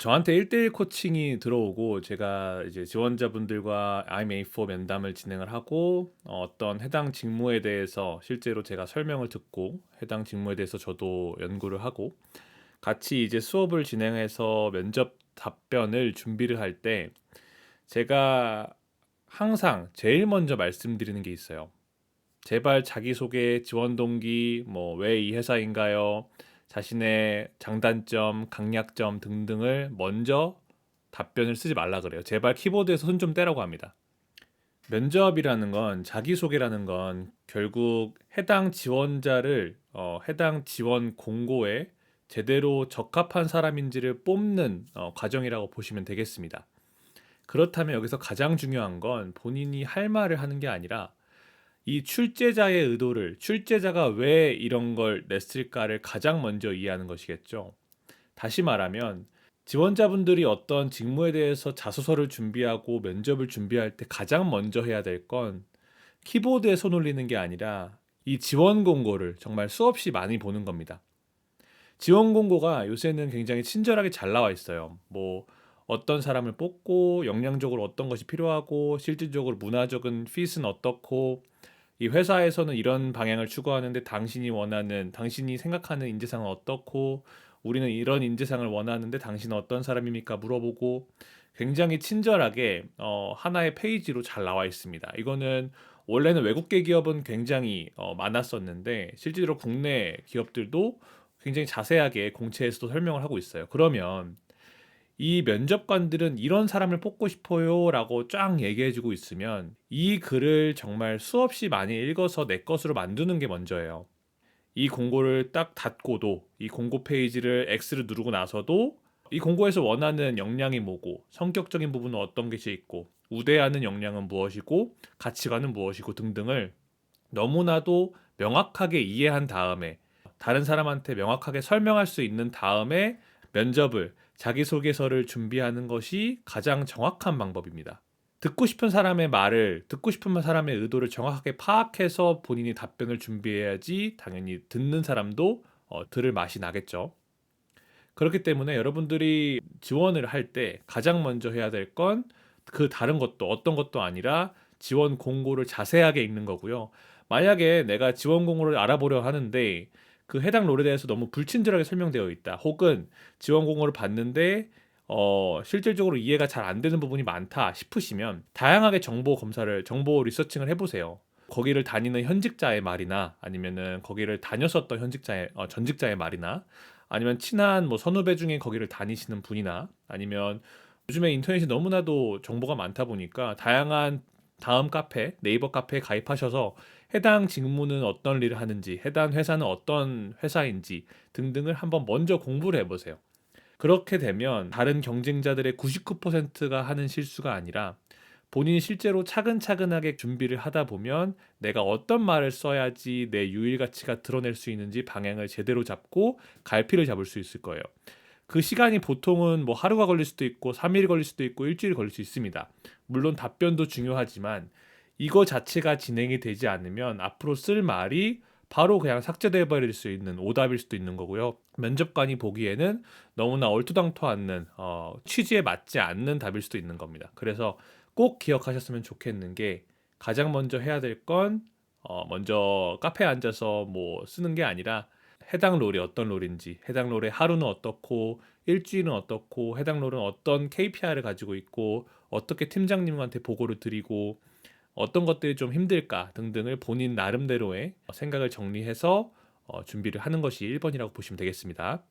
저한테 1대1 코칭이 들어오고 제가 이제 지원자분들과 IMA4 면담을 진행을 하고 어떤 해당 직무에 대해서 실제로 제가 설명을 듣고 해당 직무에 대해서 저도 연구를 하고 같이 이제 수업을 진행해서 면접 답변을 준비를 할 때 제가 항상 제일 먼저 말씀드리는 게 있어요. 제발 자기소개, 지원 동기, 뭐 왜 이 회사인가요? 자신의 장단점, 강약점 등등을 먼저 답변을 쓰지 말라 그래요. 제발 키보드에서 손 좀 떼라고 합니다. 면접이라는 건 자기소개라는 건 결국 해당 지원자를 해당 지원 공고에 제대로 적합한 사람인지를 뽑는 과정이라고 보시면 되겠습니다. 그렇다면 여기서 가장 중요한 건 본인이 할 말을 하는 게 아니라 이 출제자의 의도를, 출제자가 왜 이런 걸 냈을까를 가장 먼저 이해하는 것이겠죠. 다시 말하면 지원자분들이 어떤 직무에 대해서 자소서를 준비하고 면접을 준비할 때 가장 먼저 해야 될 건 키보드에 손 올리는 게 아니라 이 지원 공고를 정말 수없이 많이 보는 겁니다. 지원 공고가 요새는 굉장히 친절하게 잘 나와 있어요. 뭐 어떤 사람을 뽑고 역량적으로 어떤 것이 필요하고 실질적으로 문화적인 핏은 어떻고 이 회사에서는 이런 방향을 추구하는데 당신이 생각하는 인재상은 어떻고 우리는 이런 인재상을 원하는데 당신은 어떤 사람입니까? 물어보고 굉장히 친절하게 하나의 페이지로 잘 나와 있습니다. 이거는 원래는 외국계 기업은 굉장히 많았었는데 실제로 국내 기업들도 굉장히 자세하게 공채에서도 설명을 하고 있어요. 그러면 이 면접관들은 이런 사람을 뽑고 싶어요라고 쫙 얘기해주고 있으면 이 글을 정말 수없이 많이 읽어서 내 것으로 만드는 게 먼저예요. 이 공고를 딱 닫고도 이 공고 페이지를 X를 누르고 나서도 이 공고에서 원하는 역량이 뭐고 성격적인 부분은 어떤 것이 있고 우대하는 역량은 무엇이고 가치관은 무엇이고 등등을 너무나도 명확하게 이해한 다음에 다른 사람한테 명확하게 설명할 수 있는 다음에 면접을 자기소개서를 준비하는 것이 가장 정확한 방법입니다. 듣고 싶은 사람의 의도를 정확하게 파악해서 본인이 답변을 준비해야지 당연히 듣는 사람도 들을 맛이 나겠죠. 그렇기 때문에 여러분들이 지원을 할 때 가장 먼저 해야 될 건 그 다른 것도 어떤 것도 아니라 지원 공고를 자세하게 읽는 거고요. 만약에 내가 지원 공고를 알아보려 하는데 그 해당 롤에 대해서 너무 불친절하게 설명되어 있다. 혹은 지원 공고를 봤는데 실질적으로 이해가 잘 안 되는 부분이 많다 싶으시면 다양하게 정보 리서칭을 해보세요. 거기를 다니는 현직자의 말이나 아니면은 거기를 다녔었던 전직자의 말이나 아니면 친한 뭐 선후배 중에 거기를 다니시는 분이나 아니면 요즘에 인터넷이 너무나도 정보가 많다 보니까 다양한 다음 카페, 네이버 카페에 가입하셔서 해당 직무는 어떤 일을 하는지, 해당 회사는 어떤 회사인지 등등을 한번 먼저 공부를 해보세요. 그렇게 되면 다른 경쟁자들의 99%가 하는 실수가 아니라 본인이 실제로 차근차근하게 준비를 하다 보면 내가 어떤 말을 써야지 내 유일 가치가 드러낼 수 있는지 방향을 제대로 잡고 갈피를 잡을 수 있을 거예요. 그 시간이 보통은 뭐 하루가 걸릴 수도 있고 3일이 걸릴 수도 있고 일주일이 걸릴 수 있습니다. 물론 답변도 중요하지만 이거 자체가 진행이 되지 않으면 앞으로 쓸 말이 바로 그냥 삭제돼 버릴 수 있는 오답일 수도 있는 거고요. 면접관이 보기에는 너무나 얼토당토 않는 취지에 맞지 않는 답일 수도 있는 겁니다. 그래서 꼭 기억하셨으면 좋겠는 게 가장 먼저 해야 될 건 먼저 카페에 앉아서 뭐 쓰는 게 아니라 해당 롤이 어떤 롤인지, 해당 롤의 하루는 어떻고, 일주일은 어떻고, 해당 롤은 어떤 KPI를 가지고 있고, 어떻게 팀장님한테 보고를 드리고, 어떤 것들이 좀 힘들까 등등을 본인 나름대로의 생각을 정리해서 준비를 하는 것이 1번이라고 보시면 되겠습니다.